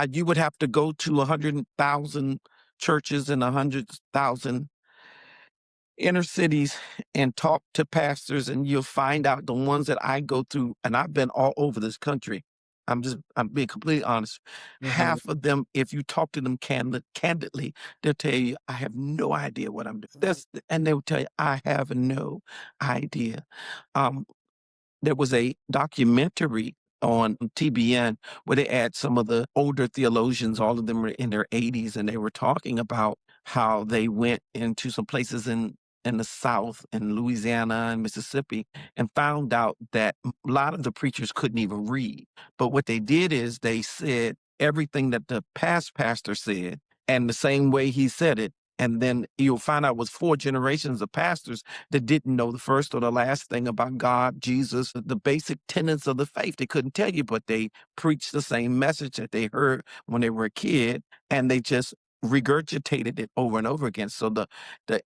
You would have to go to 100,000 churches and 100,000 inner cities and talk to pastors, and you'll find out the ones that I go through, and I've been all over this country. I'm being completely honest. Mhm. Half of them, if you talk to them candidly, they'll tell you, I have no idea what I'm doing. And they will tell you, I have no idea. Um, there was a documentary on TBN where they had some of the older theologians, all of them were in their 80s, and they were talking about how they went into some places in the South, in Louisiana and Mississippi, and found out that a lot of the preachers couldn't even read. But what they did is they said everything that the past pastor said, and the same way he said it. And then you'll find out it was 4 generations of pastors that didn't know the first or the last thing about God, Jesus, the basic tenets of the faith. They couldn't tell you, but they preached the same message that they heard when they were a kid, and they just regurgitated it over and over again. So the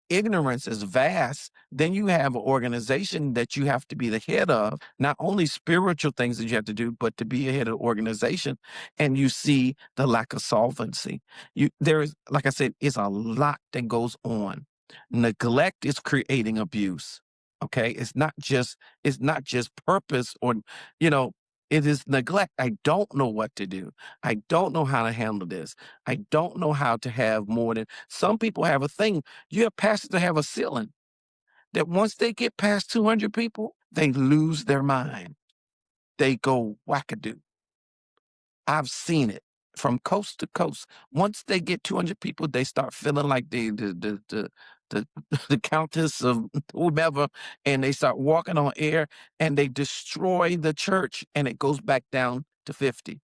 ignorance is vast. Then you have an organization that you have to be the head of, not only spiritual things that you have to do, but to be a head of the organization. And you see the lack of solvency. There is, like I said, is a lot that goes on. Neglect is creating abuse. Okay. It's not just purpose or, you know, it is neglect. I don't know what to do. I don't know how to handle this. I don't know how to have more than some people have a thing. You have pastors that have a ceiling that once they get past 200 people, they lose their mind. They go wackadoo. I've seen it from coast to coast. Once they get 200 people, they start feeling like the the countess of whomever, and they start walking on air, and they destroy the church, and it goes back down to 50.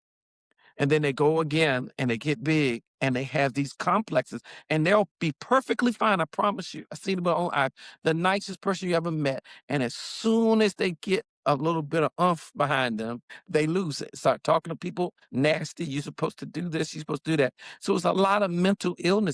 And then they go again and they get big and they have these complexes and they'll be perfectly fine. I promise you. I've seen it with my own eyes. The nicest person you ever met. And as soon as they get a little bit of umph behind them, they lose it. Start talking to people nasty. You're supposed to do this. You're supposed to do that. So it's a lot of mental illness.